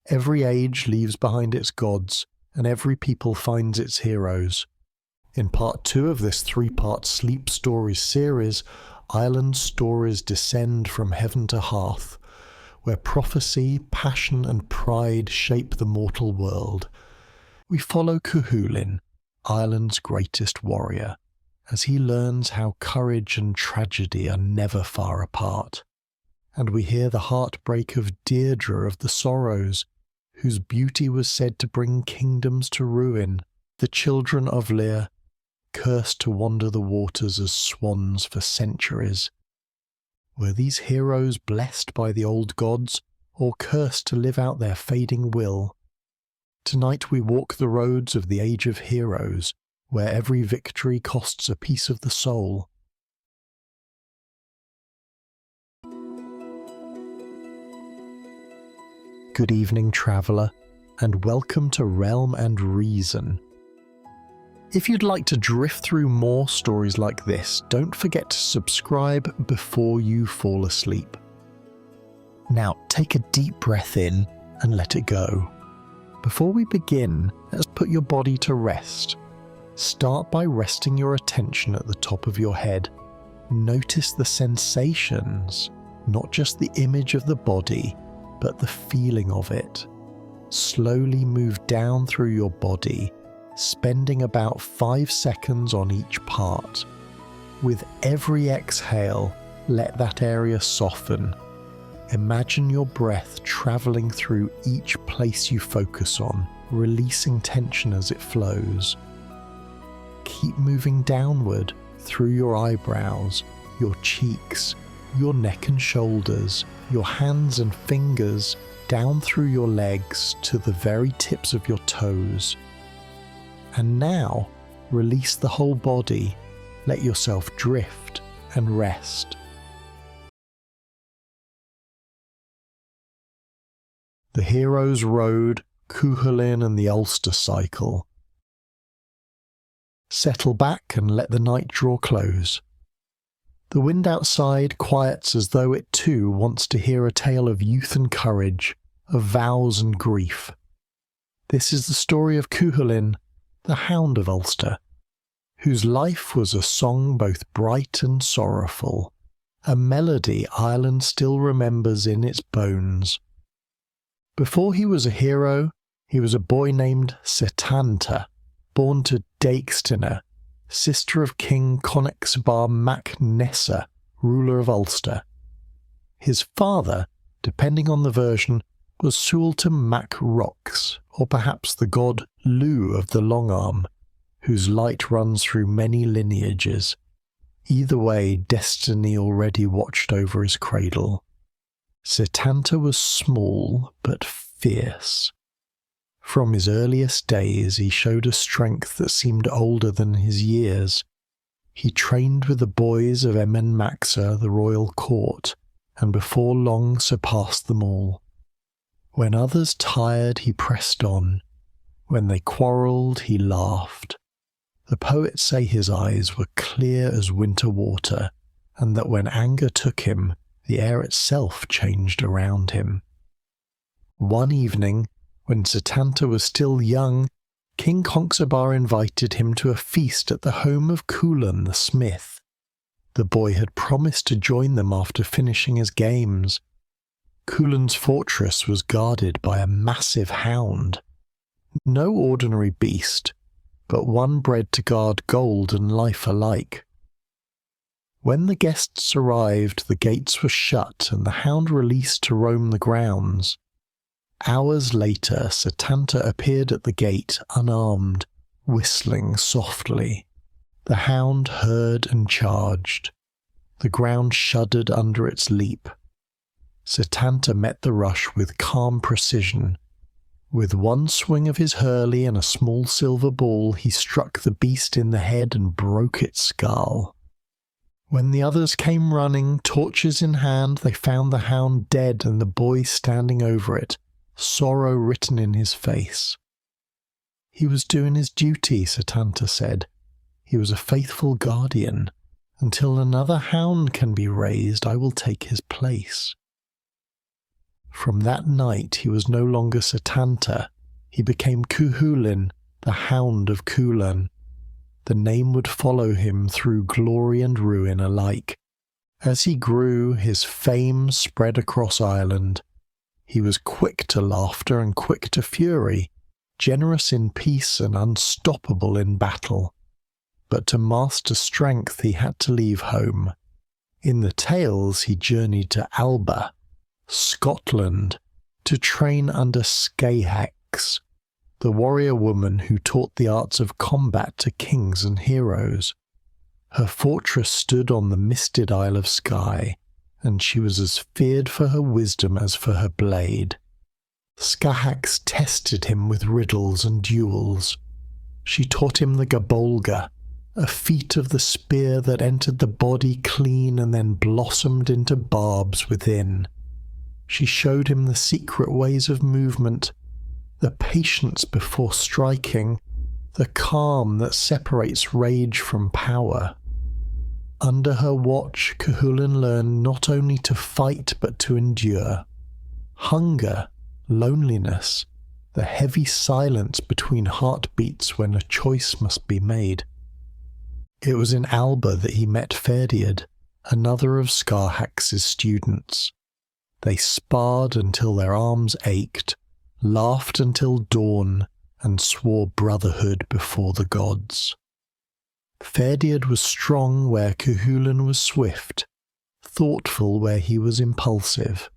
Every age leaves behind its gods, and every people finds its heroes. In part 2 of this 3-part Sleep Stories series, Ireland's stories descend from heaven to hearth, where prophecy, passion and pride shape the mortal world. We follow Cú Chulainn, Ireland's greatest warrior, as he learns how courage and tragedy are never far apart. And we hear the heartbreak of Deirdre of the Sorrows, whose beauty was said to bring kingdoms to ruin, the Children of Lir, cursed to wander the waters as swans for centuries. Were these heroes blessed by the old gods, or cursed to live out their fading will? Tonight we walk the roads of the Age of Heroes, where every victory costs a piece of the soul. Good evening, traveller, and welcome to Realm and Reason. If you'd like to drift through more stories like this, don't forget to subscribe before you fall asleep. Now, take a deep breath in and let it go. Before we begin, let's put your body to rest. Start by resting your attention at the top of your head. Notice the sensations, not just the image of the body, but the feeling of it. Slowly move down through your body, spending about 5 seconds on each part. With every exhale, let that area soften. Imagine your breath travelling through each place you focus on, releasing tension as it flows. Keep moving downward through your eyebrows, your cheeks, your neck and shoulders, your hands and fingers, down through your legs to the very tips of your toes. And now, release the whole body, let yourself drift and rest. The Heroes' Road, Cú Chulainn and the Ulster Cycle. Settle back and let the night draw close. The wind outside quiets as though it too wants to hear a tale of youth and courage, of vows and grief. This is the story of Cú Chulainn, the Hound of Ulster, whose life was a song both bright and sorrowful, a melody Ireland still remembers in its bones. Before he was a hero, he was a boy named Setanta, born to Deirdre, sister of King Conexbar mac Nessa, ruler of Ulster. His father, depending on the version, was Sualtam mac Rox, or perhaps the god Lu of the Long Arm, whose light runs through many lineages. Either way, destiny already watched over his cradle. Setanta was small but fierce. From his earliest days he showed a strength that seemed older than his years. He trained with the boys of Emen Maxa, the royal court, and before long surpassed them all. When others tired, he pressed on. When they quarrelled, he laughed. The poets say his eyes were clear as winter water, and that when anger took him, the air itself changed around him. One evening, when Setanta was still young, King Conexbar invited him to a feast at the home of Chulainn the smith. The boy had promised to join them after finishing his games. Chulainn's fortress was guarded by a massive hound. No ordinary beast, but one bred to guard gold and life alike. When the guests arrived, the gates were shut and the hound released to roam the grounds. Hours later, Setanta appeared at the gate unarmed, whistling softly. The hound heard and charged. The ground shuddered under its leap. Setanta met the rush with calm precision. With one swing of his hurley and a small silver ball, he struck the beast in the head and broke its skull. When the others came running, torches in hand, they found the hound dead and the boy standing over it, sorrow written in his face. He was doing his duty, Setanta said. He was a faithful guardian. Until another hound can be raised, I will take his place. From that night he was no longer Setanta, he became Cú Chulainn, the Hound of Culann. The name would follow him through glory and ruin alike. As he grew, his fame spread across Ireland. He was quick to laughter and quick to fury, generous in peace and unstoppable in battle. But to master strength he had to leave home. In the tales he journeyed to Alba, Scotland, to train under Scahax, the warrior woman who taught the arts of combat to kings and heroes. Her fortress stood on the misted Isle of Skye, and she was as feared for her wisdom as for her blade. Scahax tested him with riddles and duels. She taught him the gabolga, a feat of the spear that entered the body clean and then blossomed into barbs within. She showed him the secret ways of movement, the patience before striking, the calm that separates rage from power. Under her watch, Cú Chulainn learned not only to fight but to endure. Hunger, loneliness, the heavy silence between heartbeats when a choice must be made. It was in Alba that he met Ferdiad, another of Scahax's students. They sparred until their arms ached, laughed until dawn, and swore brotherhood before the gods. Ferdiad was strong where Cú Chulainn was swift, thoughtful where he was impulsive.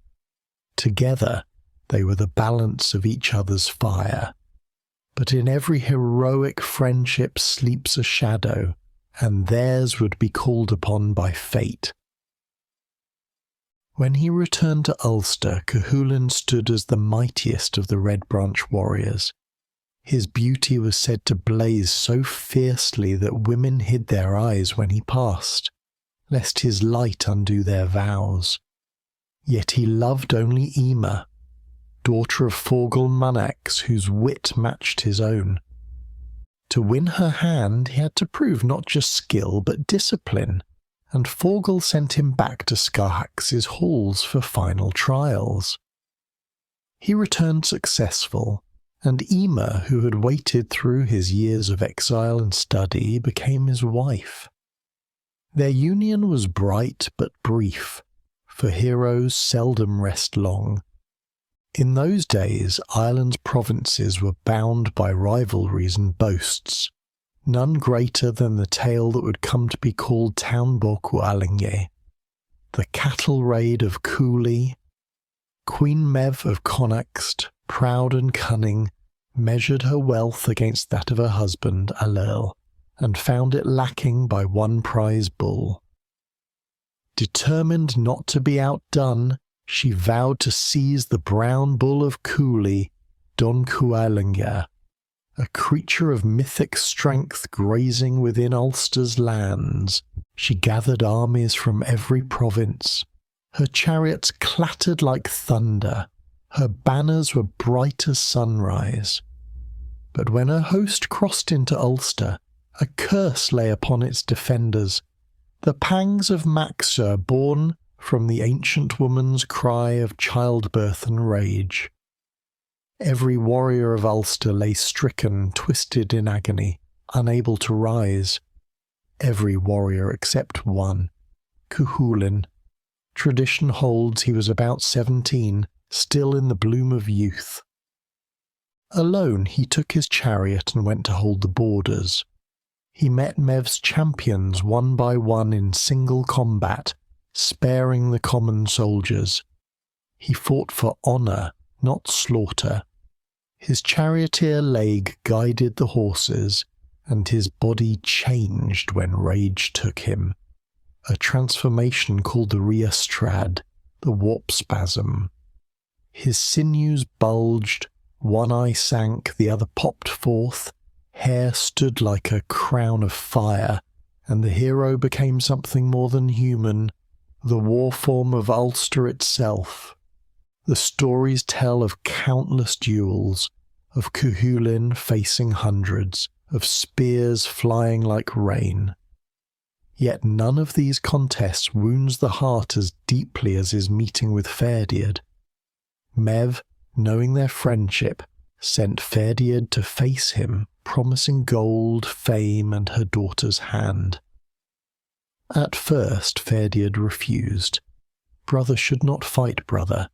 Together they were the balance of each other's fire. But in every heroic friendship sleeps a shadow, and theirs would be called upon by fate. When he returned to Ulster, Cú Chulainn stood as the mightiest of the Red Branch warriors. His beauty was said to blaze so fiercely that women hid their eyes when he passed, lest his light undo their vows. Yet he loved only Éire, daughter of Forgal Manax, whose wit matched his own. To win her hand he had to prove not just skill but discipline, and Forgal sent him back to Scahax's halls for final trials. He returned successful, and Éire, who had waited through his years of exile and study, became his wife. Their union was bright but brief, for heroes seldom rest long. In those days, Ireland's provinces were bound by rivalries and boasts, none greater than the tale that would come to be called Town Cú, the cattle raid of Cooley. Queen Mev of Connacht, proud and cunning, measured her wealth against that of her husband, Allurl, and found it lacking by one prize bull. Determined not to be outdone, she vowed to seize the brown bull of Cooley, Don Cúailnge, a creature of mythic strength grazing within Ulster's lands. She gathered armies from every province. Her chariots clattered like thunder. Her banners were bright as sunrise. But when her host crossed into Ulster, a curse lay upon its defenders, the pangs of Maxur born from the ancient woman's cry of childbirth and rage. Every warrior of Ulster lay stricken, twisted in agony, unable to rise. Every warrior except one, Cú Chulainn. Tradition holds he was about 17, still in the bloom of youth. Alone he took his chariot and went to hold the borders. He met Mev's champions one by one in single combat, sparing the common soldiers. He fought for honour, not slaughter. His charioteer Laig guided the horses, and his body changed when rage took him, a transformation called the Rheastrad, the warp spasm. His sinews bulged, one eye sank, the other popped forth, hair stood like a crown of fire, and the hero became something more than human, the war form of Ulster itself. The stories tell of countless duels, of Cú Chulainn facing hundreds, of spears flying like rain. Yet none of these contests wounds the heart as deeply as his meeting with Ferdiad. Mev, knowing their friendship, sent Ferdiad to face him, promising gold, fame, and her daughter's hand. At first Ferdiad refused. Brother should not fight brother,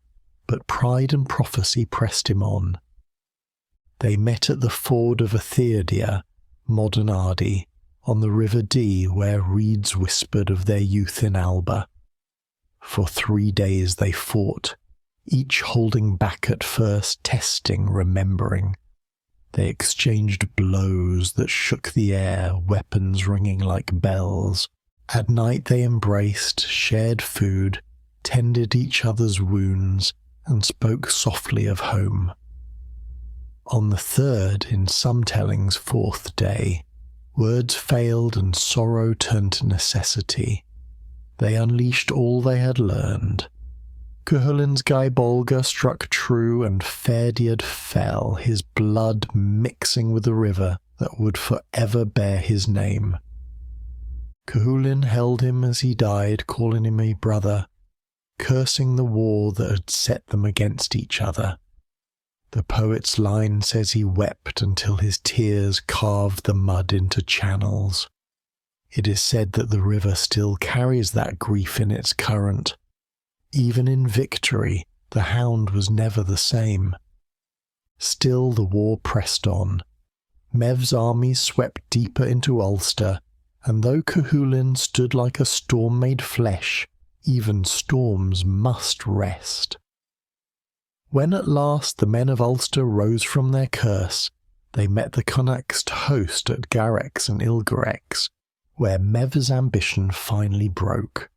but pride and prophecy pressed him on. They met at the ford of Éire, modern Ardee, on the River Dee, where reeds whispered of their youth in Alba. For 3 days they fought, each holding back at first, testing, remembering. They exchanged blows that shook the air, weapons ringing like bells. At night they embraced, shared food, tended each other's wounds, and spoke softly of home. On the third, in some tellings 4th day, words failed and sorrow turned to necessity. They unleashed all they had learned. Cuchulainn's Gaibolga struck true and Ferdiad fell, his blood mixing with the river that would forever bear his name. Cuchulainn held him as he died, calling him a brother, cursing the war that had set them against each other. The poet's line says he wept until his tears carved the mud into channels. It is said that the river still carries that grief in its current. Even in victory, the hound was never the same. Still the war pressed on. Mev's armies swept deeper into Ulster, and though Cuchulainn stood like a storm made flesh, even storms must rest. When at last the men of Ulster rose from their curse, they met the Connacht's host at Garrex and Ilgarex, where Mev's ambition finally broke.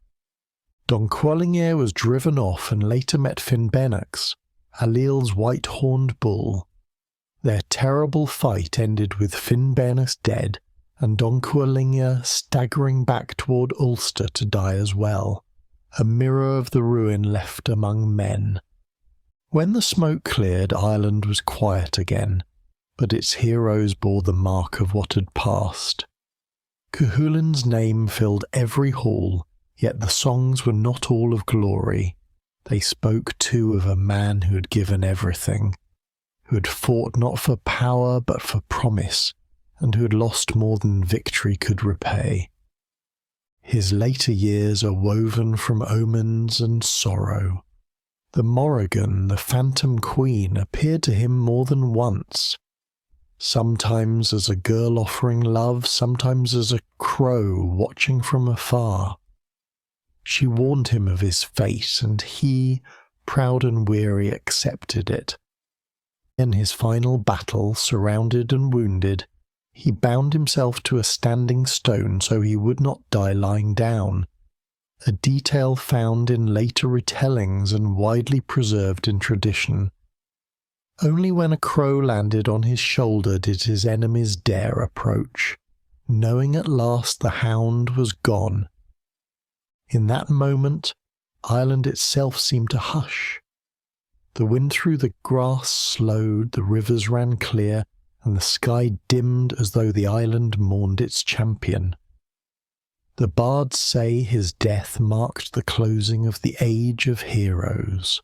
Don Cuulainn was driven off and later met Finnbennach's, Allel's white-horned bull. Their terrible fight ended with Finnbennach's dead, and Don Cuulainn staggering back toward Ulster to die as well, a mirror of the ruin left among men. When the smoke cleared, Ireland was quiet again, but its heroes bore the mark of what had passed. Cuchulainn's name filled every hall, yet the songs were not all of glory. They spoke too of a man who had given everything, who had fought not for power but for promise, and who had lost more than victory could repay. His later years are woven from omens and sorrow. The Morrigan, the Phantom Queen, appeared to him more than once, sometimes as a girl offering love, sometimes as a crow watching from afar. She warned him of his fate, and he, proud and weary, accepted it. In his final battle, surrounded and wounded, he bound himself to a standing stone so he would not die lying down, a detail found in later retellings and widely preserved in tradition. Only when a crow landed on his shoulder did his enemies dare approach, knowing at last the hound was gone. In that moment, Ireland itself seemed to hush. The wind through the grass slowed, the rivers ran clear, and the sky dimmed as though the island mourned its champion. The bards say his death marked the closing of the age of heroes.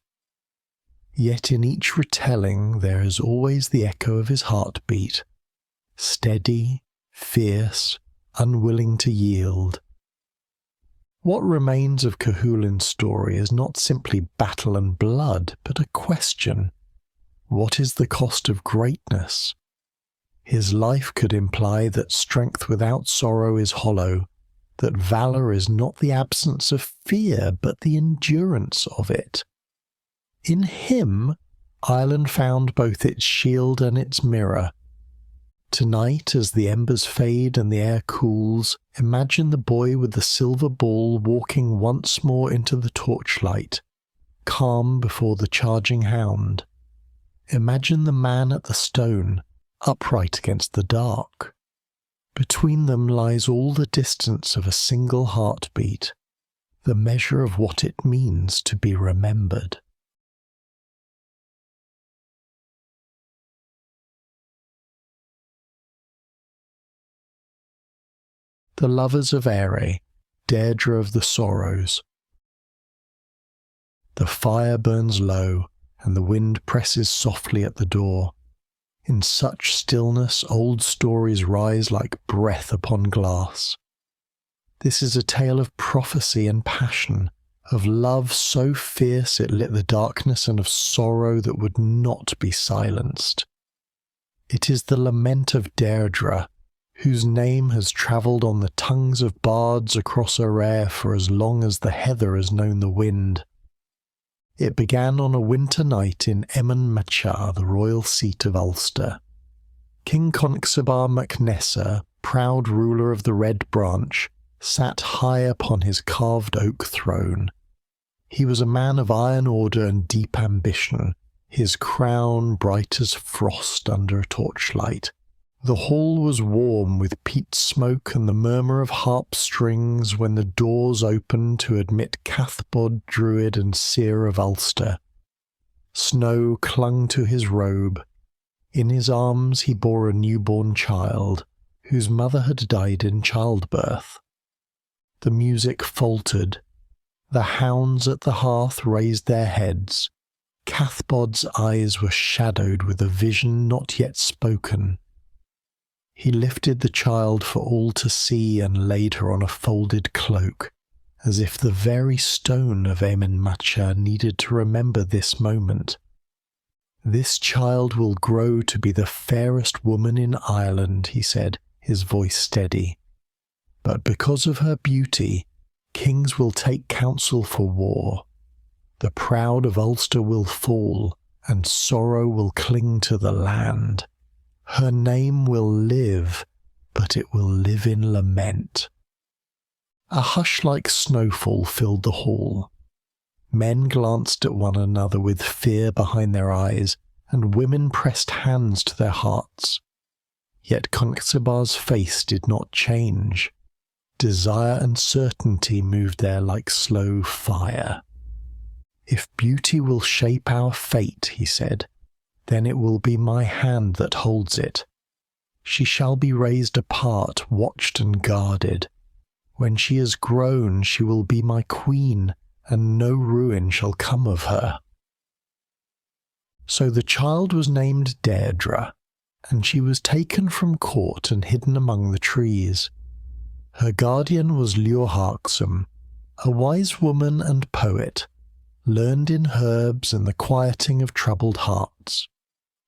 Yet in each retelling there is always the echo of his heartbeat, steady, fierce, unwilling to yield. What remains of Cuchulainn's story is not simply battle and blood, but a question. What is the cost of greatness? His life could imply that strength without sorrow is hollow, that valour is not the absence of fear, but the endurance of it. In him, Ireland found both its shield and its mirror. Tonight, as the embers fade and the air cools, imagine the boy with the silver ball walking once more into the torchlight, calm before the charging hound. Imagine the man at the stone, upright against the dark. Between them lies all the distance of a single heartbeat, the measure of what it means to be remembered. The lovers of Éire, Deirdre of the Sorrows. The fire burns low, and the wind presses softly at the door. In such stillness, old stories rise like breath upon glass. This is a tale of prophecy and passion, of love so fierce it lit the darkness, and of sorrow that would not be silenced. It is the lament of Deirdre, whose name has travelled on the tongues of bards across Éire for as long as the heather has known the wind. It began on a winter night in Éire, the royal seat of Ulster. King Conchobar mac Nessa, proud ruler of the Red Branch, sat high upon his carved oak throne. He was a man of iron order and deep ambition, his crown bright as frost under a torchlight. The hall was warm with peat smoke and the murmur of harp strings when the doors opened to admit Cathbod, Druid and Seer of Ulster. Snow clung to his robe. In his arms he bore a newborn child, whose mother had died in childbirth. The music faltered. The hounds at the hearth raised their heads. Cathbod's eyes were shadowed with a vision not yet spoken. He lifted the child for all to see and laid her on a folded cloak, as if the very stone of Éire needed to remember this moment. This child will grow to be the fairest woman in Ireland, he said, his voice steady. But because of her beauty, kings will take counsel for war. The proud of Ulster will fall, and sorrow will cling to the land. Her name will live, but it will live in lament. A hush like snowfall filled the hall. Men glanced at one another with fear behind their eyes, and women pressed hands to their hearts. Yet Conchobar's face did not change. Desire and certainty moved there like slow fire. If beauty will shape our fate, he said, then it will be my hand that holds it. She shall be raised apart, watched and guarded. When she is grown, she will be my queen, and no ruin shall come of her. So the child was named Deirdre, and she was taken from court and hidden among the trees. Her guardian was Liorharksum, a wise woman and poet, learned in herbs and the quieting of troubled hearts.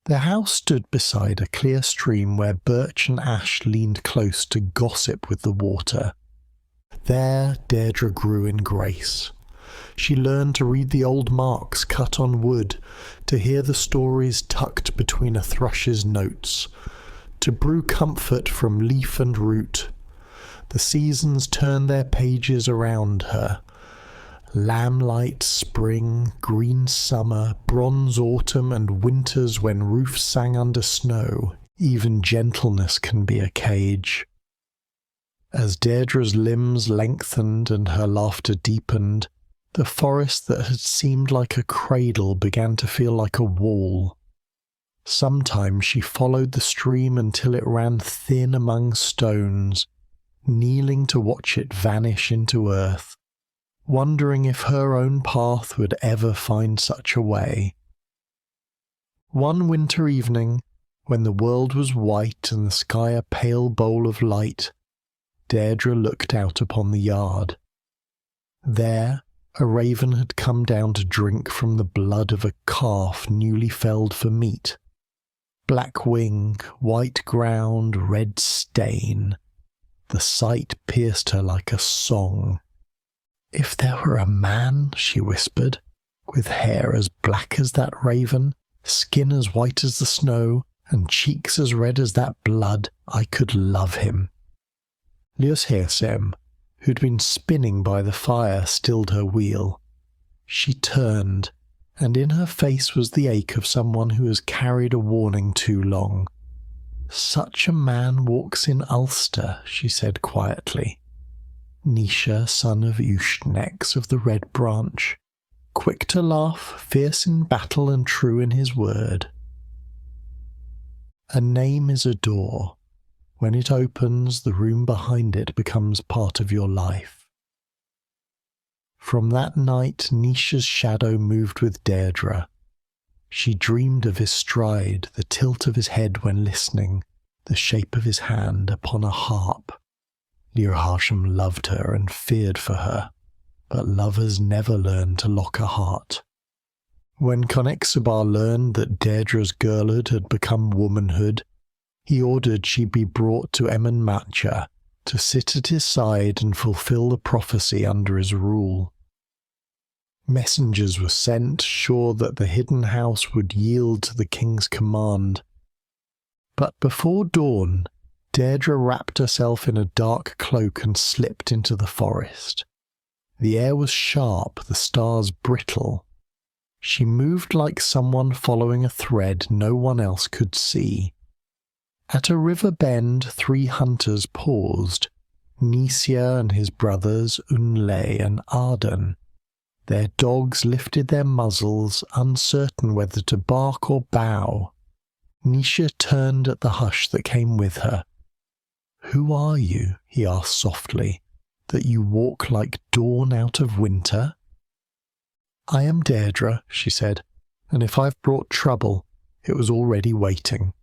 Their house stood beside a clear stream where birch and ash leaned close to gossip with the water. There Deirdre grew in grace. She learned to read the old marks cut on wood, to hear the stories tucked between a thrush's notes, to brew comfort from leaf and root. The seasons turned their pages around her. Lamplight spring, green summer, bronze autumn, and winters when roofs sang under snow. Even gentleness can be a cage. As Deirdre's limbs lengthened and her laughter deepened, the forest that had seemed like a cradle began to feel like a wall. Sometimes she followed the stream until it ran thin among stones, kneeling to watch it vanish into earth, wondering if her own path would ever find such a way. One winter evening, when the world was white and the sky a pale bowl of light, Deirdre looked out upon the yard. There, a raven had come down to drink from the blood of a calf newly felled for meat. Black wing, white ground, red stain. The sight pierced her like a song. If there were a man, she whispered, with hair as black as that raven, skin as white as the snow, and cheeks as red as that blood, I could love him. Liorharksum, who'd been spinning by the fire, stilled her wheel. She turned, and in her face was the ache of someone who has carried a warning too long. Such a man walks in Ulster, she said quietly. Naoise, son of Uisnex of the Red Branch, quick to laugh, fierce in battle and true in his word. A name is a door. When it opens, the room behind it becomes part of your life. From that night, Naoise's shadow moved with Deirdre. She dreamed of his stride, the tilt of his head when listening, the shape of his hand upon a harp. Lir Harshem loved her and feared for her, but lovers never learn to lock a heart. When Conexabar learned that Deirdre's girlhood had become womanhood, he ordered she be brought to Emyn Macha to sit at his side and fulfill the prophecy under his rule. Messengers were sent, sure that the hidden house would yield to the king's command. But before dawn, Deirdre wrapped herself in a dark cloak and slipped into the forest. The air was sharp, the stars brittle. She moved like someone following a thread no one else could see. At a river bend, 3 hunters paused, Nisia and his brothers Unlay and Arden. Their dogs lifted their muzzles, uncertain whether to bark or bow. Nisha turned at the hush that came with her. "Who are you?" he asked softly, "that you walk like dawn out of winter?" "I am Deirdre," she said, "and if I've brought trouble, it was already waiting."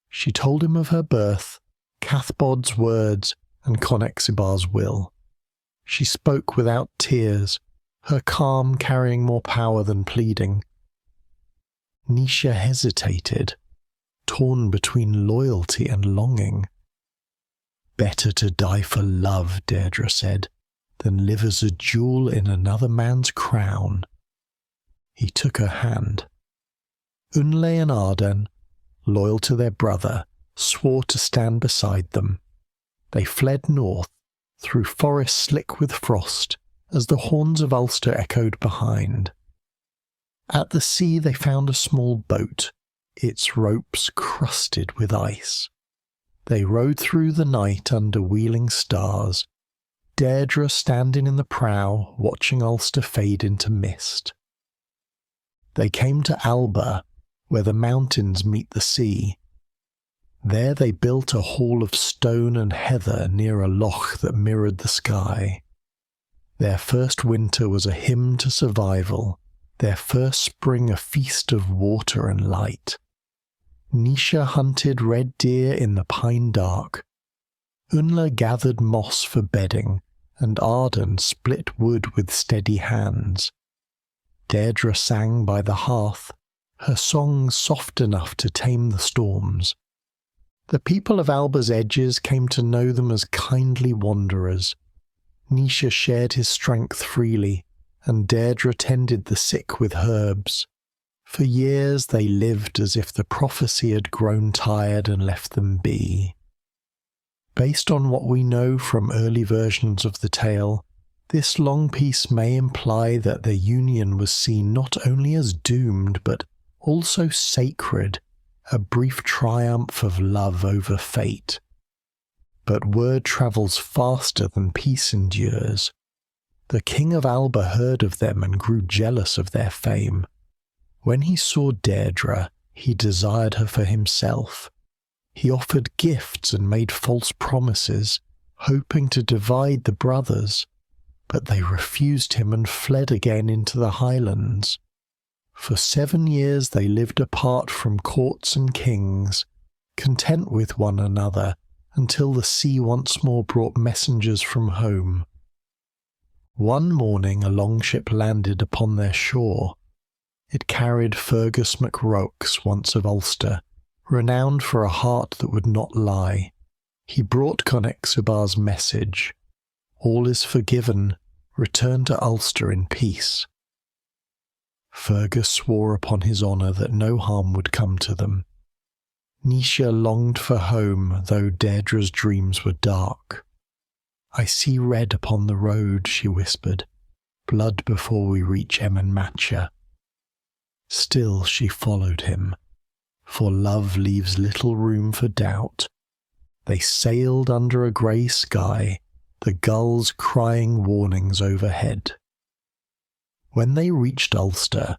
She told him of her birth, Cathbod's words, and Conexabar's will. She spoke without tears, her calm carrying more power than pleading. Nisha hesitated, torn between loyalty and longing. "Better to die for love," Deirdre said, "than live as a jewel in another man's crown." He took her hand. Unlay and Arden, loyal to their brother, swore to stand beside them. They fled north, through forests slick with frost, as the horns of Ulster echoed behind. At the sea they found a small boat, its ropes crusted with ice. They rode through the night under wheeling stars, Deirdre standing in the prow, watching Ulster fade into mist. They came to Alba, where the mountains meet the sea. There they built a hall of stone and heather near a loch that mirrored the sky. Their first winter was a hymn to survival, their first spring a feast of water and light. Nisha hunted red deer in the pine dark. Unla gathered moss for bedding, and Arden split wood with steady hands. Deirdre sang by the hearth, her songs soft enough to tame the storms. The people of Alba's edges came to know them as kindly wanderers. Nisha shared his strength freely, and Deirdre tended the sick with herbs. For years they lived as if the prophecy had grown tired and left them be. Based on what we know from early versions of the tale, this long piece may imply that their union was seen not only as doomed but also sacred, a brief triumph of love over fate. But word travels faster than peace endures. The king of Alba heard of them and grew jealous of their fame. When he saw Deirdre, he desired her for himself. He offered gifts and made false promises, hoping to divide the brothers, but they refused him and fled again into the highlands. For 7 years they lived apart from courts and kings, content with one another, until the sea once more brought messengers from home. One morning a longship landed upon their shore. It carried Fergus MacRoax, once of Ulster, renowned for a heart that would not lie. He brought Conexabar's message. All is forgiven. Return to Ulster in peace. Fergus swore upon his honour that no harm would come to them. Nisha longed for home, though Deirdre's dreams were dark. "I see red upon the road," she whispered, "blood before we reach Emyn Macha." Still she followed him, for love leaves little room for doubt. They sailed under a grey sky, the gulls crying warnings overhead. When they reached Ulster,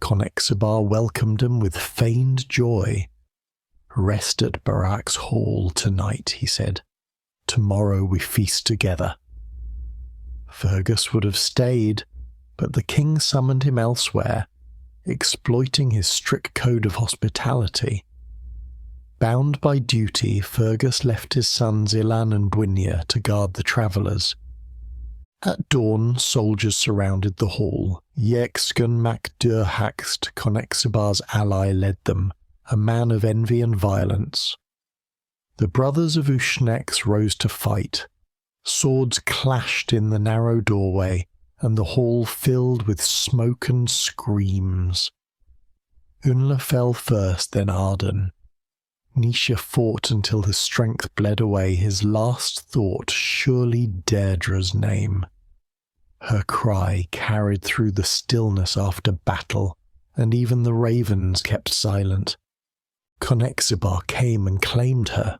Conexabar welcomed them with feigned joy. "Rest at Barak's hall tonight," he said. "Tomorrow we feast together." Fergus would have stayed, but the king summoned him elsewhere. exploiting his strict code of hospitality. Bound by duty, Fergus left his sons Ilan and Bwynia to guard the travellers. At dawn, soldiers surrounded the hall. Iexgan mac Dur Haxt, Connexibar's ally, led them, a man of envy and violence. The brothers of Ushnex rose to fight. Swords clashed in the narrow doorway, and the hall filled with smoke and screams. Unla fell first, then Arden. Nisha fought until his strength bled away, his last thought surely Deirdre's name. Her cry carried through the stillness after battle, and even the ravens kept silent. Connexibar came and claimed her.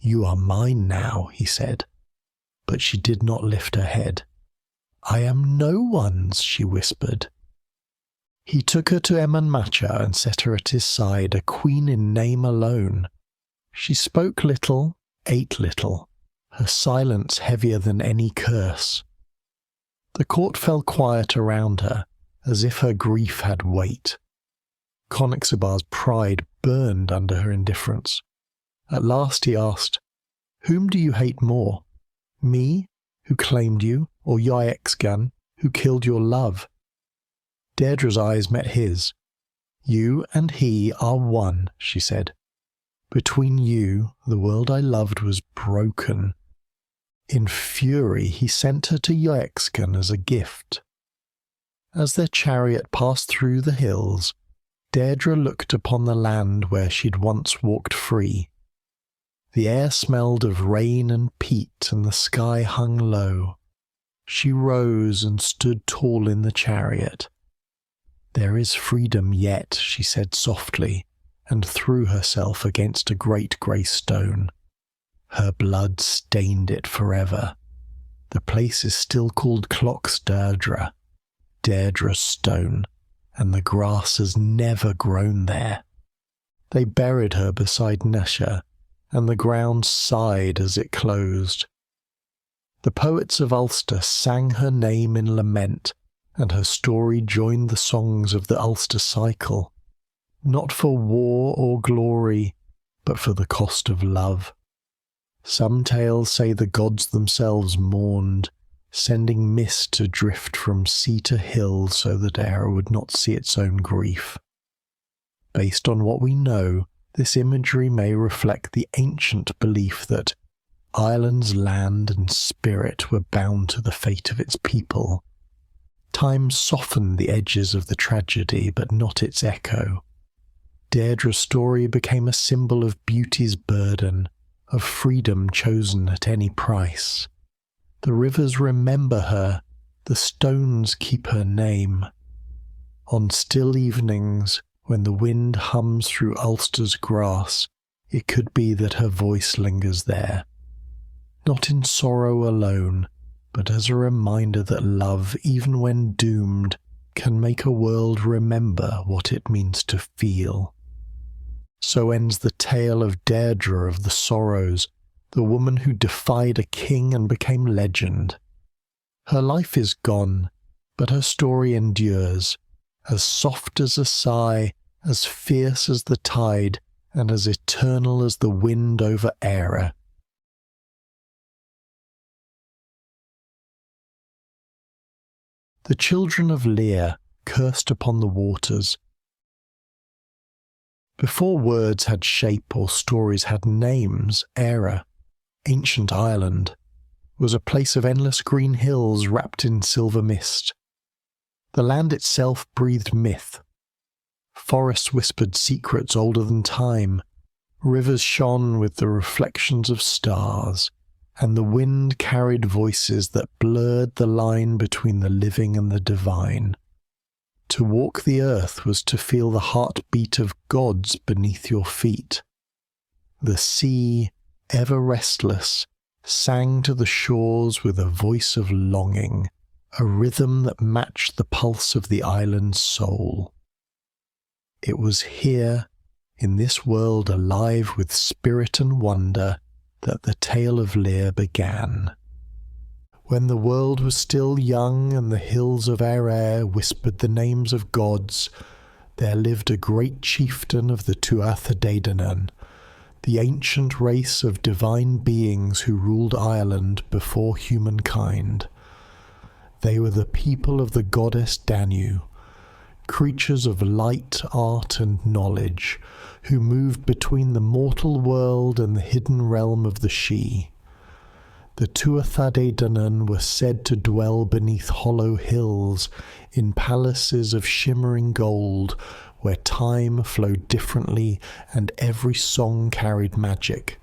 "You are mine now," he said, but she did not lift her head. "I am no one's," she whispered. He took her to Eman Macha and set her at his side, a queen in name alone. She spoke little, ate little, her silence heavier than any curse. The court fell quiet around her, as if her grief had weight. Connexibar's pride burned under her indifference. At last he asked, "Whom do you hate more? Me, who claimed you, or Iexgan, who killed your love?" Deirdre's eyes met his. "You and he are one," she said. "Between you, the world I loved was broken." In fury, he sent her to Iexgan as a gift. As their chariot passed through the hills, Deirdre looked upon the land where she'd once walked free. The air smelled of rain and peat, and the sky hung low. She rose and stood tall in the chariot. "There is freedom yet," she said softly, and threw herself against a great grey stone. Her blood stained it forever. The place is still called Cloxdeirdre, Deirdre's stone, and the grass has never grown there. They buried her beside Nesha, and the ground sighed as it closed. The poets of Ulster sang her name in lament, and her story joined the songs of the Ulster Cycle, not for war or glory, but for the cost of love. Some tales say the gods themselves mourned, sending mist to drift from sea to hill so that Éire would not see its own grief. Based on what we know, this imagery may reflect the ancient belief that Ireland's land and spirit were bound to the fate of its people. Time softened the edges of the tragedy, but not its echo. Deirdre's story became a symbol of beauty's burden, of freedom chosen at any price. The rivers remember her, the stones keep her name. On still evenings, when the wind hums through Ulster's grass, it could be that her voice lingers there. Not in sorrow alone, but as a reminder that love, even when doomed, can make a world remember what it means to feel. So ends the tale of Deirdre of the Sorrows, the woman who defied a king and became legend. Her life is gone, but her story endures, as soft as a sigh, as fierce as the tide, and as eternal as the wind over Éire. The Children of Lir, cursed upon the waters. Before words had shape or stories had names, Éire, ancient Ireland, was a place of endless green hills wrapped in silver mist. The land itself breathed myth. Forests whispered secrets older than time, rivers shone with the reflections of stars, and the wind carried voices that blurred the line between the living and the divine. To walk the earth was to feel the heartbeat of gods beneath your feet. The sea, ever restless, sang to the shores with a voice of longing, a rhythm that matched the pulse of the island's soul. It was here, in this world alive with spirit and wonder, that the tale of Lir began. When the world was still young and the hills of Éire whispered the names of gods, there lived a great chieftain of the Tuatha Dé Danann, the ancient race of divine beings who ruled Ireland before humankind. They were the people of the goddess Danu, creatures of light, art and knowledge, who moved between the mortal world and the hidden realm of the Sidhe. The Tuatha Dé Danann were said to dwell beneath hollow hills, in palaces of shimmering gold, where time flowed differently and every song carried magic.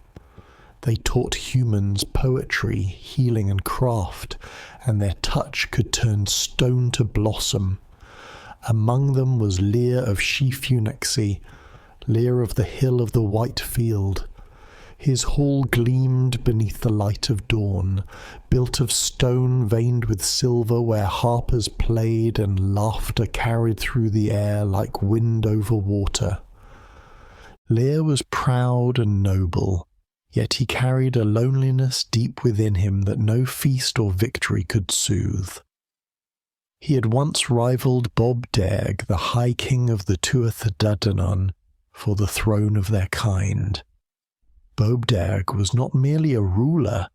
They taught humans poetry, healing and craft, and their touch could turn stone to blossom. Among them was Lir of Sheaf-Eunuchsy, Lir of the Hill of the White Field. His hall gleamed beneath the light of dawn, built of stone veined with silver, where harpers played and laughter carried through the air like wind over water. Lir was proud and noble, yet he carried a loneliness deep within him that no feast or victory could soothe. He had once rivaled Bob Derg, the High King of the Tuatha Dé Danann, for the throne of their kind. Bob Derg was not merely a ruler,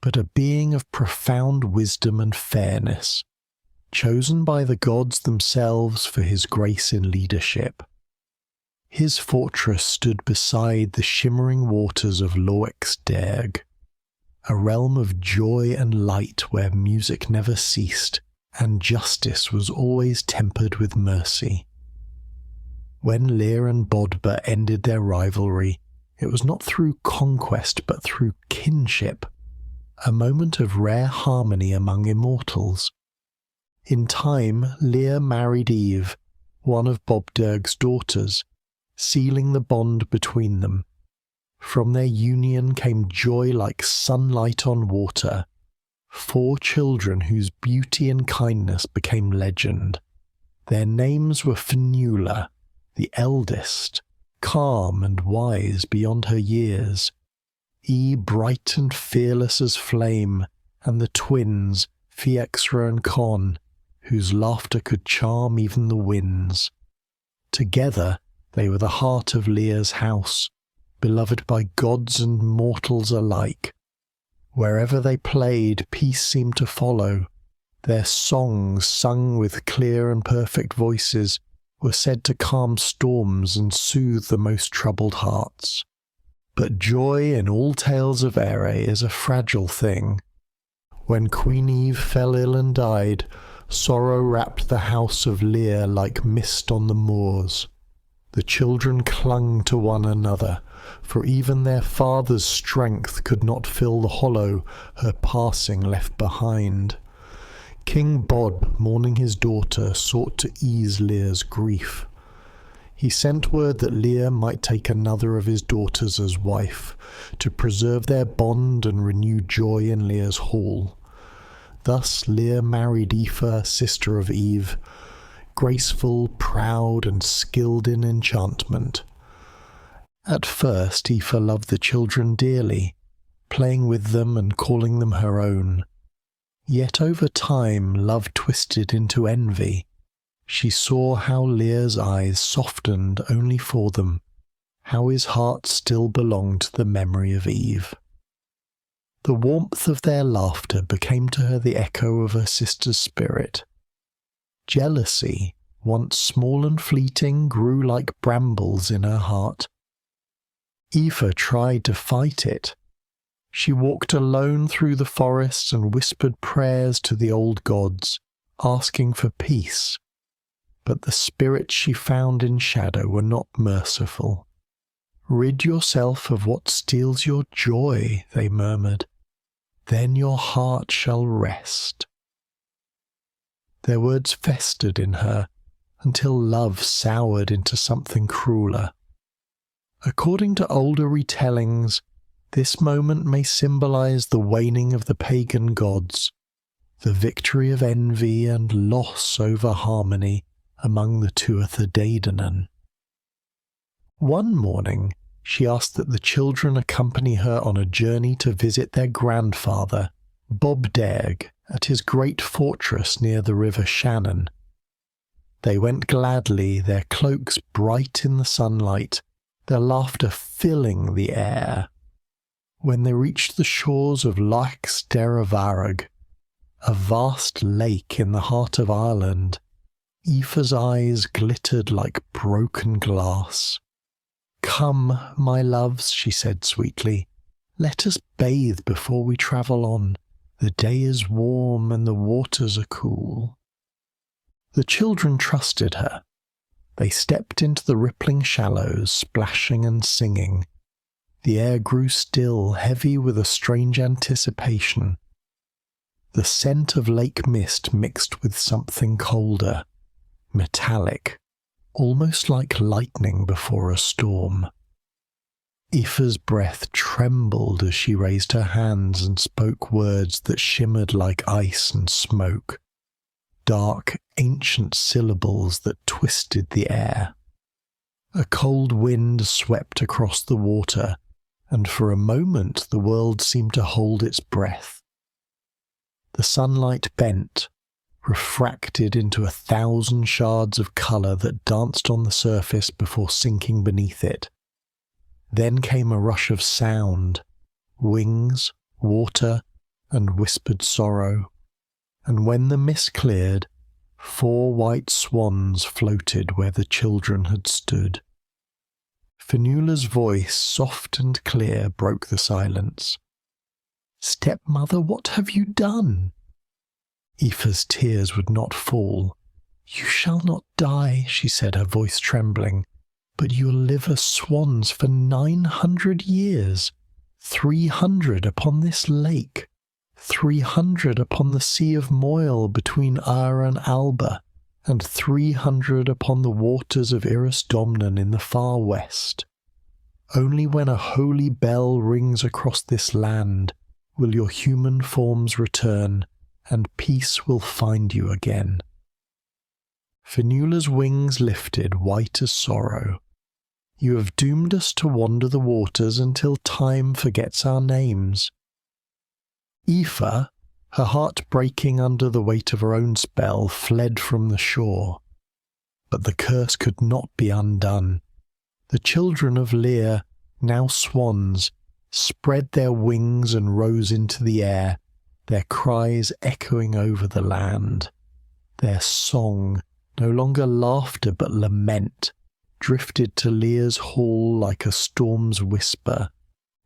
but a being of profound wisdom and fairness, chosen by the gods themselves for his grace in leadership. His fortress stood beside the shimmering waters of Loics Derg, a realm of joy and light where music never ceased, and justice was always tempered with mercy. When Lir and Bodba ended their rivalry, it was not through conquest but through kinship, a moment of rare harmony among immortals. In time, Lir married Éire, one of Bob Derg's daughters, sealing the bond between them. From their union came joy like sunlight on water, 4 children whose beauty and kindness became legend. Their names were Fionnuala, the eldest, calm and wise beyond her years, Éire bright and fearless as flame, and the twins, Fiexra and Con, whose laughter could charm even the winds. Together they were the heart of Lir's house, beloved by gods and mortals alike. Wherever they played, peace seemed to follow. Their songs, sung with clear and perfect voices, were said to calm storms and soothe the most troubled hearts. But joy in all tales of Éire is a fragile thing. When Queen Éire fell ill and died, sorrow wrapped the house of Lir like mist on the moors. The children clung to one another, for even their father's strength could not fill the hollow her passing left behind. King Bod, mourning his daughter, sought to ease Lir's grief. He sent word that Lir might take another of his daughters as wife, to preserve their bond and renew joy in Lir's hall. Thus Lir married Aoife, sister of Éire, graceful, proud, and skilled in enchantment. At first Aoife loved the children dearly, playing with them and calling them her own. Yet over time love twisted into envy. She saw how Lir's eyes softened only for them, how his heart still belonged to the memory of Éire. The warmth of their laughter became to her the echo of her sister's spirit. Jealousy, once small and fleeting, grew like brambles in her heart. Aoife tried to fight it. She walked alone through the forests and whispered prayers to the old gods, asking for peace. But the spirits she found in shadow were not merciful. "Rid yourself of what steals your joy," they murmured. "Then your heart shall rest." Their words festered in her until love soured into something crueler. According to older retellings, this moment may symbolize the waning of the pagan gods, the victory of envy and loss over harmony among the Tuatha Dé Danann. One morning, she asked that the children accompany her on a journey to visit their grandfather, Bob Derg, at his great fortress near the river Shannon. They went gladly, their cloaks bright in the sunlight, their laughter filling the air. When they reached the shores of Loch Derravarag, a vast lake in the heart of Ireland, Aoife's eyes glittered like broken glass. "Come, my loves," she said sweetly, "let us bathe before we travel on. The day is warm and the waters are cool." The children trusted her. They stepped into the rippling shallows, splashing and singing. The air grew still, heavy with a strange anticipation. The scent of lake mist mixed with something colder, metallic, almost like lightning before a storm. Aoife's breath trembled as she raised her hands and spoke words that shimmered like ice and smoke, dark, ancient syllables that twisted the air. A cold wind swept across the water, and for a moment the world seemed to hold its breath. The sunlight bent, refracted into 1,000 shards of colour that danced on the surface before sinking beneath it. Then came a rush of sound, wings, water, and whispered sorrow, and when the mist cleared, 4 white swans floated where the children had stood. Fionnuala's voice, soft and clear, broke the silence. "Stepmother, what have you done?" Aoife's tears would not fall. "You shall not die," she said, her voice trembling, "but you'll live as swans for 900 years, 300 upon this lake, 300 upon the Sea of Moyle between Éire and Alba, and 300 upon the waters of Domnan in the far west. Only when a holy bell rings across this land will your human forms return, and peace will find you again." Fionnuala's wings lifted, white as sorrow. "You have doomed us to wander the waters until time forgets our names." Aoife, her heart breaking under the weight of her own spell, fled from the shore. But the curse could not be undone. The children of Lir, now swans, spread their wings and rose into the air, their cries echoing over the land. Their song, no longer laughter but lament, drifted to Lir's hall like a storm's whisper.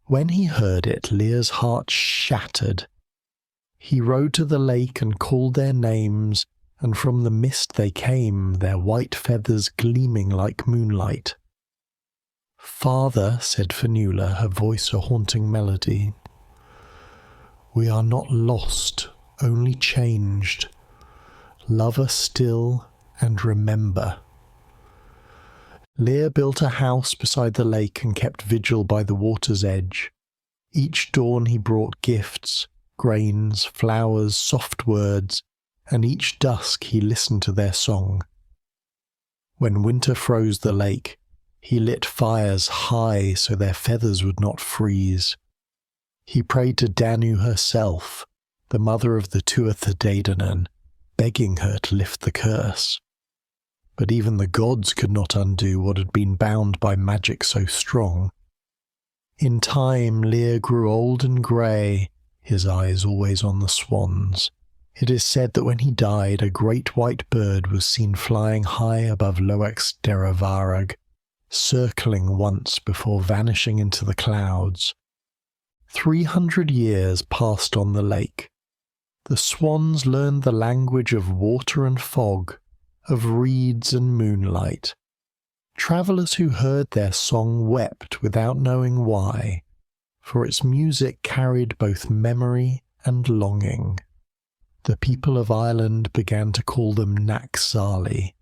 When he heard it, Lir's heart shattered. He rode to the lake and called their names, and from the mist they came, their white feathers gleaming like moonlight. "Father," said Fionnuala, her voice a haunting melody, "we are not lost, only changed. Love us still and remember." Lir built a house beside the lake and kept vigil by the water's edge. Each dawn he brought gifts, grains, flowers, soft words, and each dusk he listened to their song. When winter froze the lake, he lit fires high so their feathers would not freeze. He prayed to Danu herself, the mother of the Tuatha De Danann, begging her to lift the curse. But even the gods could not undo what had been bound by magic so strong. In time, Lir grew old and grey, his eyes always on the swans. It is said that when he died, a great white bird was seen flying high above Loch Derravarag, circling once before vanishing into the clouds. 300 years passed on the lake. The swans learned the language of water and fog, of reeds and moonlight. Travellers who heard their song wept without knowing why, for its music carried both memory and longing. The people of Ireland began to call them Naxali,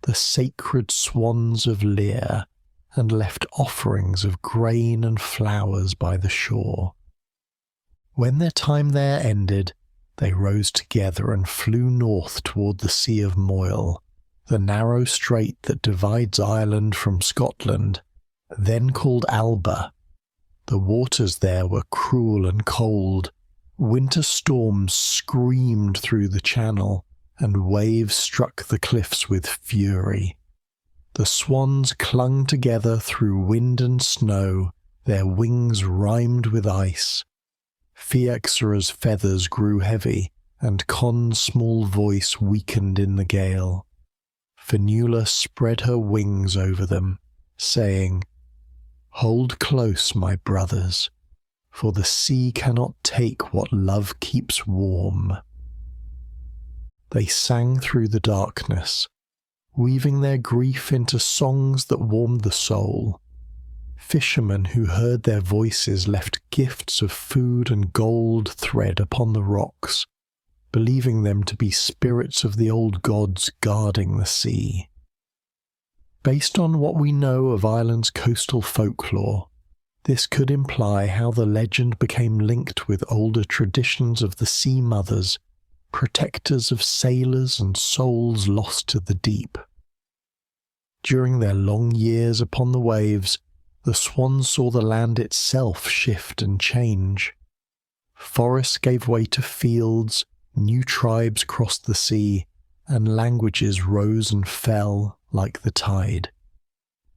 the sacred swans of Lir, and left offerings of grain and flowers by the shore. When their time there ended, they rose together and flew north toward the Sea of Moyle, the narrow strait that divides Ireland from Scotland, then called Alba. The waters there were cruel and cold, Winter storms screamed through the channel, and waves struck the cliffs with fury. The swans clung together through wind and snow, their wings rimed with ice. Fiaxra's feathers grew heavy, and Con's small voice weakened in the gale. Fionnuala spread her wings over them, saying, "Hold close, my brothers, for the sea cannot take what love keeps warm." They sang through the darkness, weaving their grief into songs that warmed the soul. Fishermen who heard their voices left gifts of food and gold thread upon the rocks, believing them to be spirits of the old gods guarding the sea. Based on what we know of Ireland's coastal folklore, this could imply how the legend became linked with older traditions of the sea mothers, protectors of sailors and souls lost to the deep. During their long years upon the waves, the swans saw the land itself shift and change. Forests gave way to fields, new tribes crossed the sea, and languages rose and fell like the tide.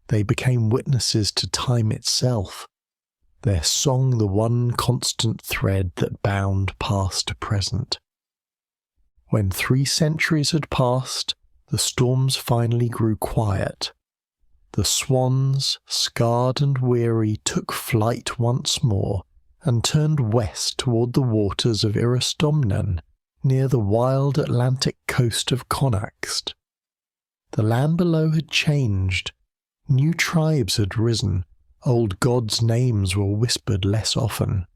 They became witnesses to time itself, their song the one constant thread that bound past to present. When 3 centuries had passed, the storms finally grew quiet. The swans, scarred and weary, took flight once more and turned west toward the waters of Éire near the wild Atlantic coast of Connacht. The land below had changed. New tribes had risen. Old gods' names were whispered less often.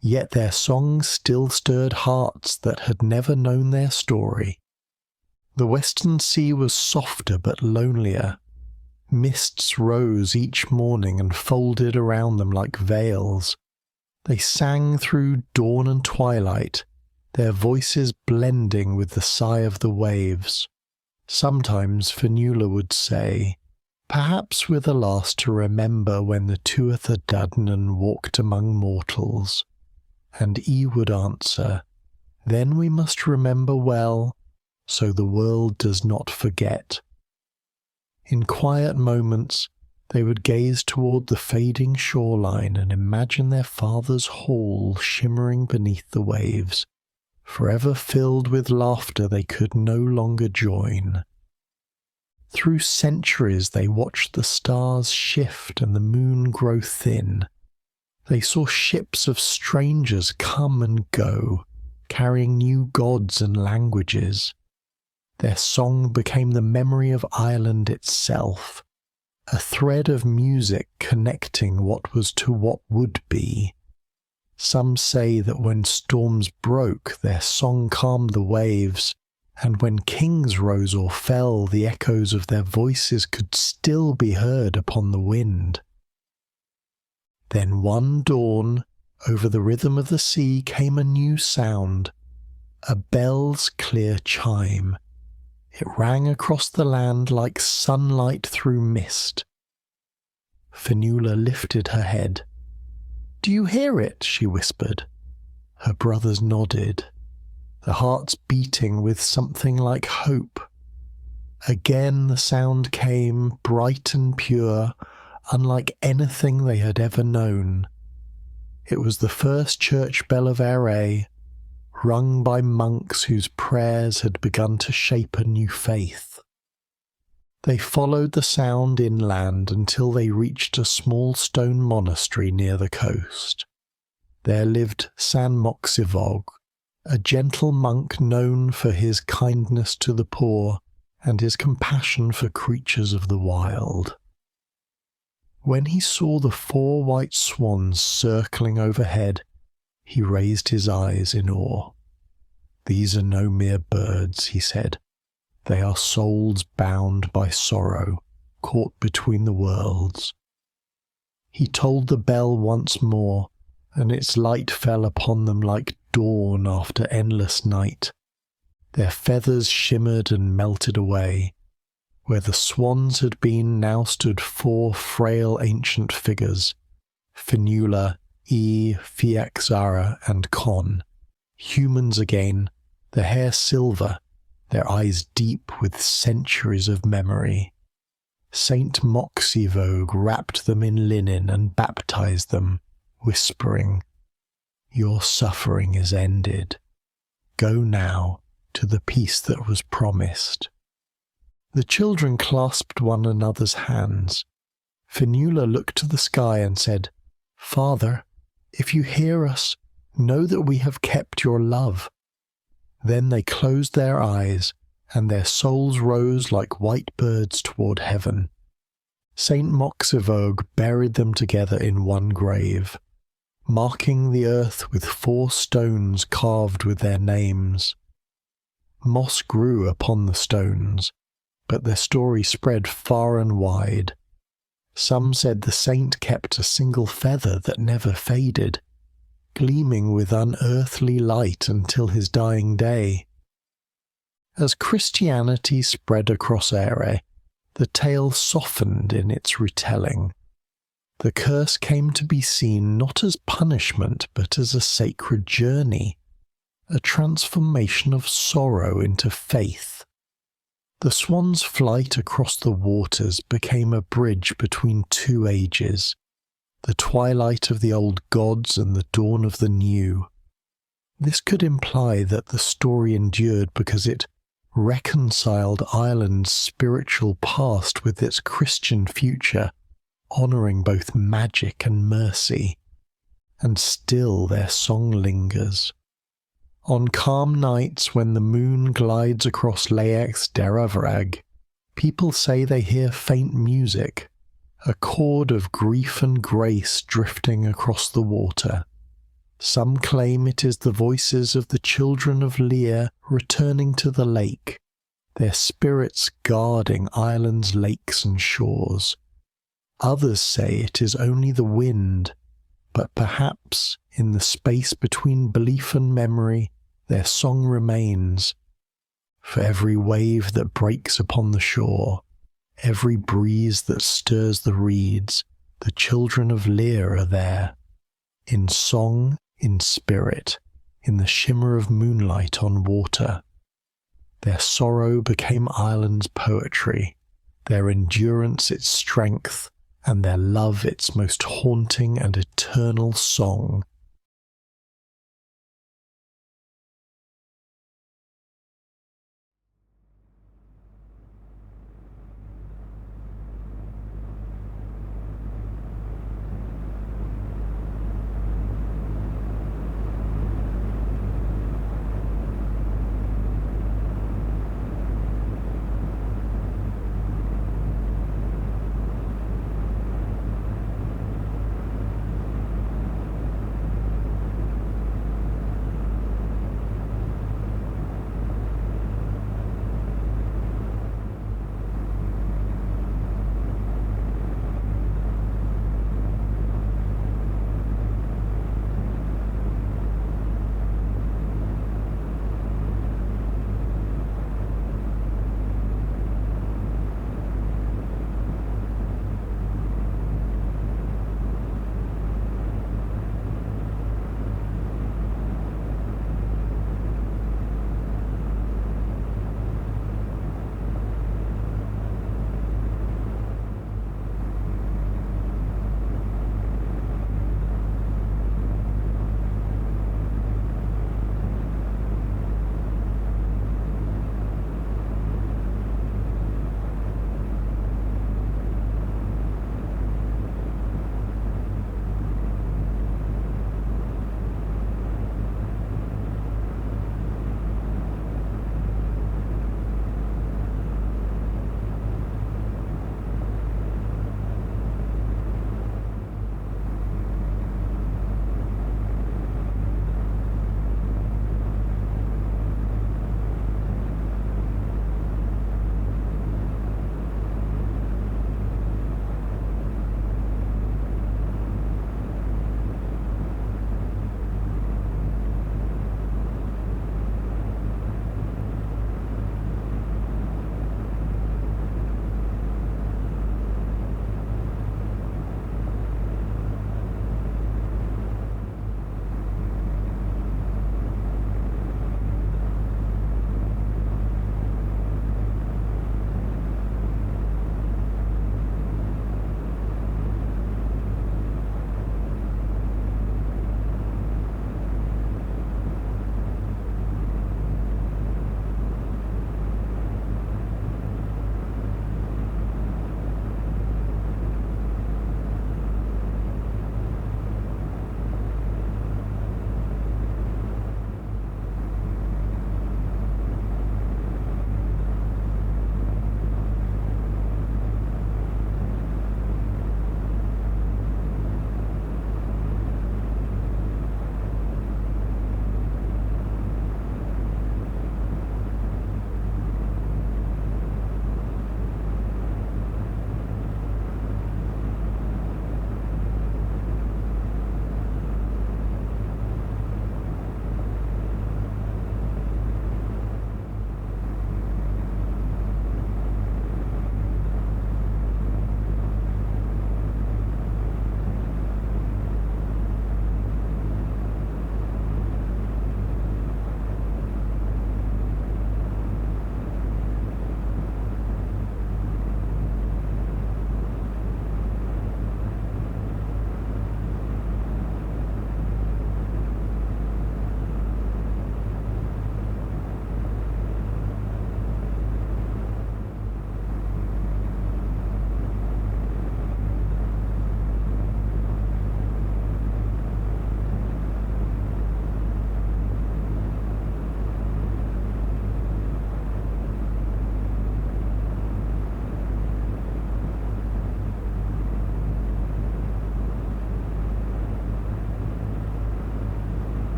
Yet their songs still stirred hearts that had never known their story. The western sea was softer but lonelier. Mists rose each morning and folded around them like veils. They sang through dawn and twilight, their voices blending with the sigh of the waves. Sometimes Fionnuala would say, perhaps with a last to remember when the Tuatha Dudnan walked among mortals. And Éire would answer, then we must remember well, so the world does not forget. In quiet moments, they would gaze toward the fading shoreline and imagine their father's hall shimmering beneath the waves, forever filled with laughter they could no longer join. Through centuries they watched the stars shift and the moon grow thin. They saw ships of strangers come and go, carrying new gods and languages. Their song became the memory of Ireland itself, a thread of music connecting what was to what would be. Some say that when storms broke, their song calmed the waves, and when kings rose or fell, the echoes of their voices could still be heard upon the wind. Then one dawn, over the rhythm of the sea came a new sound, a bell's clear chime. It rang across the land like sunlight through mist. Fionnuala lifted her head. "Do you hear it?" she whispered. Her brothers nodded, their hearts beating with something like hope. Again the sound came, bright and pure, unlike anything they had ever known. It was the first church bell of Éire, rung by monks whose prayers had begun to shape a new faith. They followed the sound inland until they reached a small stone monastery near the coast. There lived San Moxivog, a gentle monk known for his kindness to the poor and his compassion for creatures of the wild. When he saw the 4 white swans circling overhead, he raised his eyes in awe. "These are no mere birds," he said. "They are souls bound by sorrow, caught between the worlds." He tolled the bell once more, and its light fell upon them like dawn after endless night. Their feathers shimmered and melted away. Where the swans had been now stood 4 frail ancient figures, Fionnuala, Éire, Fiaxara, and Con, humans again, the hair silver, their eyes deep with centuries of memory. Saint Moxivog wrapped them in linen and baptized them, whispering, "Your suffering is ended. Go now to the peace that was promised." The children clasped one another's hands. Fionnuala looked to the sky and said, "Father, if you hear us, know that we have kept your love." Then they closed their eyes, and their souls rose like white birds toward heaven. Saint Moxivog buried them together in one grave, marking the earth with 4 stones carved with their names. Moss grew upon the stones, but their story spread far and wide. Some said the saint kept a single feather that never faded, gleaming with unearthly light until his dying day. As Christianity spread across Éire, the tale softened in its retelling. The curse came to be seen not as punishment but as a sacred journey, a transformation of sorrow into faith. The swan's flight across the waters became a bridge between 2 ages, the twilight of the old gods and the dawn of the new. This could imply that the story endured because it reconciled Ireland's spiritual past with its Christian future, honouring both magic and mercy. And still their song lingers. On calm nights when the moon glides across Laeach's Deravrag, people say they hear faint music, a chord of grief and grace drifting across the water. Some claim it is the voices of the Children of Lir returning to the lake, their spirits guarding Ireland's lakes and shores. Others say it is only the wind, but perhaps in the space between belief and memory their song remains. For every wave that breaks upon the shore, every breeze that stirs the reeds, the Children of Lir are there, in song, in spirit, in the shimmer of moonlight on water. Their sorrow became Ireland's poetry, their endurance its strength, and their love its most haunting and eternal song.